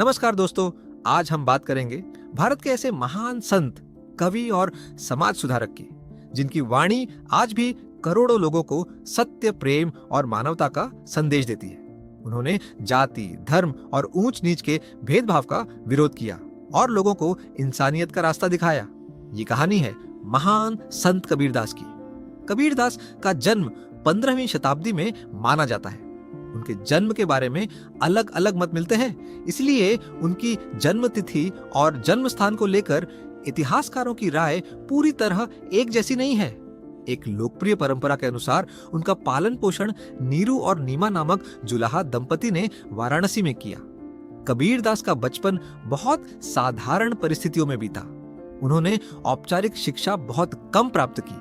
नमस्कार दोस्तों, आज हम बात करेंगे भारत के ऐसे महान संत, कवि और समाज सुधारक की, जिनकी वाणी आज भी करोड़ों लोगों को सत्य, प्रेम और मानवता का संदेश देती है। उन्होंने जाति, धर्म और ऊंच नीच के भेदभाव का विरोध किया और लोगों को इंसानियत का रास्ता दिखाया। ये कहानी है महान संत कबीरदास की। कबीरदास का जन्म 15वीं शताब्दी में माना जाता है। उनके जन्म के बारे में अलग अलग मत मिलते हैं, इसलिए उनकी जन्म तिथि और जन्म स्थान को लेकर इतिहासकारों की राय पूरी तरह एक जैसी नहीं है। एक लोकप्रिय परंपरा के अनुसार उनका पालन पोषण नीरू और नीमा नामक जुलाहा दंपति ने वाराणसी में किया। कबीरदास का बचपन बहुत साधारण परिस्थितियों में बीता। उन्होंने औपचारिक शिक्षा बहुत कम प्राप्त की,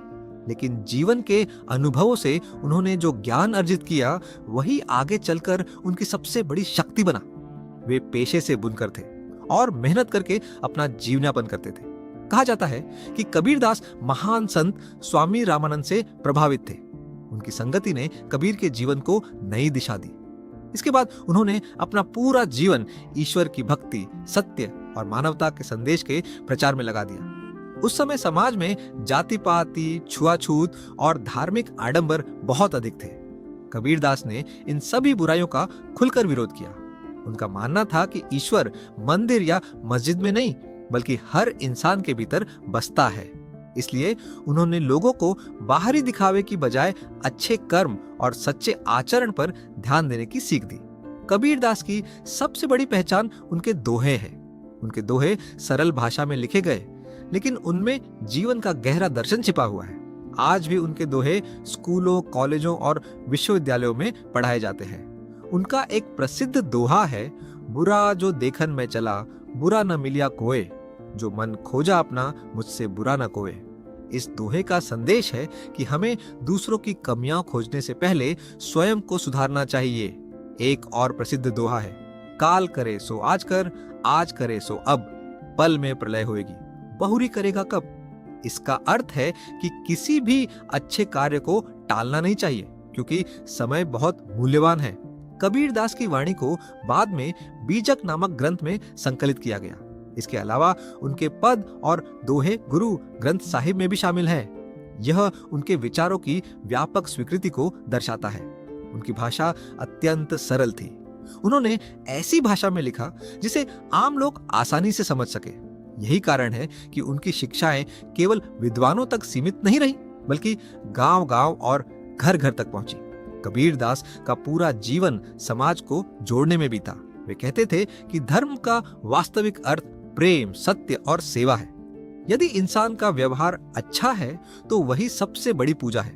लेकिन जीवन के अनुभवों से उन्होंने जो ज्ञान अर्जित किया वही आगे चलकर उनकी सबसे बड़ी शक्ति बना। वे पेशे से बुनकर थे और मेहनत करके अपना जीवनयापन करते थे। कहा जाता है कि कबीरदास महान संत स्वामी रामानंद से प्रभावित थे। उनकी संगति ने कबीर के जीवन को नई दिशा दी। इसके बाद उन्होंने अपना पूरा जीवन ईश्वर की भक्ति, सत्य और मानवता के संदेश के प्रचार में लगा दिया। उस समय समाज में जाति पाति, छुआछूत और धार्मिक आडंबर बहुत अधिक थे। कबीरदास ने इन सभी बुराइयों का खुलकर विरोध किया। उनका मानना था कि ईश्वर मंदिर या मस्जिद में नहीं, बल्कि हर इंसान के भीतर बसता है। इसलिए उन्होंने लोगों को बाहरी दिखावे की बजाय अच्छे कर्म और सच्चे आचरण पर ध्यान देने की सीख दी। कबीरदास की सबसे बड़ी पहचान उनके दोहे है। उनके दोहे सरल भाषा में लिखे गए, लेकिन उनमें जीवन का गहरा दर्शन छिपा हुआ है। आज भी उनके दोहे स्कूलों, कॉलेजों और विश्वविद्यालयों में पढ़ाए जाते हैं। उनका एक प्रसिद्ध दोहा है, बुरा जो देखन में चला, बुरा न मिलिया कोय, जो मन खोजा अपना, मुझसे बुरा न कोय। इस दोहे का संदेश है कि हमें दूसरों की कमियां खोजने से पहले स्वयं को सुधारना चाहिए। एक और प्रसिद्ध दोहा है, काल करे सो आज कर, आज करे सो अब, पल में प्रलय होएगी, बहुरी करेगा कब। इसका अर्थ है कि किसी भी अच्छे कार्य को टालना नहीं चाहिए, क्योंकि समय बहुत मूल्यवान है। कबीरदास की वाणी को बाद में बीजक नामक ग्रंथ में संकलित किया गया। इसके अलावा उनके पद और दोहे गुरु ग्रंथ साहिब में भी शामिल हैं। यह उनके विचारों की व्यापक स्वीकृति को दर्शाता है। उनकी भाषा अत्यंत सरल थी। उन्होंने ऐसी भाषा में लिखा जिसे आम लोग आसानी से समझ सके। यही कारण है कि उनकी शिक्षाएं केवल विद्वानों तक सीमित नहीं रही, बल्कि गांव-गांव और घर-घर तक पहुंची। कबीरदास का पूरा जीवन समाज को जोड़ने में बीता। वे कहते थे कि धर्म का वास्तविक अर्थ प्रेम, सत्य और सेवा है। यदि इंसान का व्यवहार अच्छा है तो वही सबसे बड़ी पूजा है।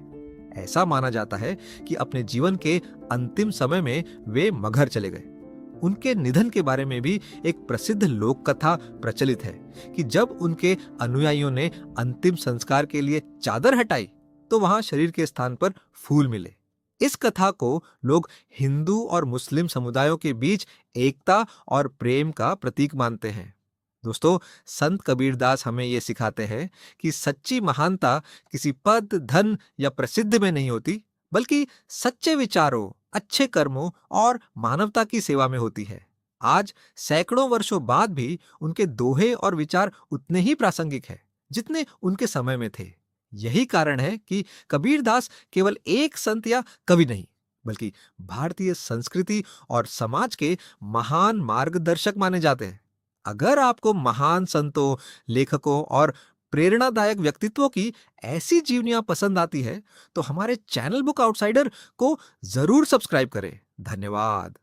ऐसा माना जाता है कि अपने जीवन के अंतिम समय में वे मगहर चले गए। उनके निधन के बारे में भी एक प्रसिद्ध लोक कथा प्रचलित है कि जब उनके अनुयायियों ने अंतिम संस्कार के लिए चादर हटाई तो वहां शरीर के स्थान पर फूल मिले। इस कथा को लोग हिंदू और मुस्लिम समुदायों के बीच एकता और प्रेम का प्रतीक मानते हैं। दोस्तों, संत कबीरदास हमें ये सिखाते हैं कि सच्ची महानता किसी पद, धन या प्रसिद्ध में नहीं होती, बल्कि सच्चे विचारों, अच्छे कर्मों और मानवता की सेवा में होती है। आज सैकड़ों वर्षों बाद भी उनके दोहे और विचार उतने ही प्रासंगिक हैं जितने उनके समय में थे। यही कारण है कि कबीरदास केवल एक संत या कवि नहीं, बल्कि भारतीय संस्कृति और समाज के महान मार्गदर्शक माने जाते हैं। अगर आपको महान संतों, लेखकों और प्रेरणादायक व्यक्तित्वों की ऐसी जीवनियां पसंद आती है तो हमारे चैनल बुक आउटसाइडर को जरूर सब्सक्राइब करें। धन्यवाद।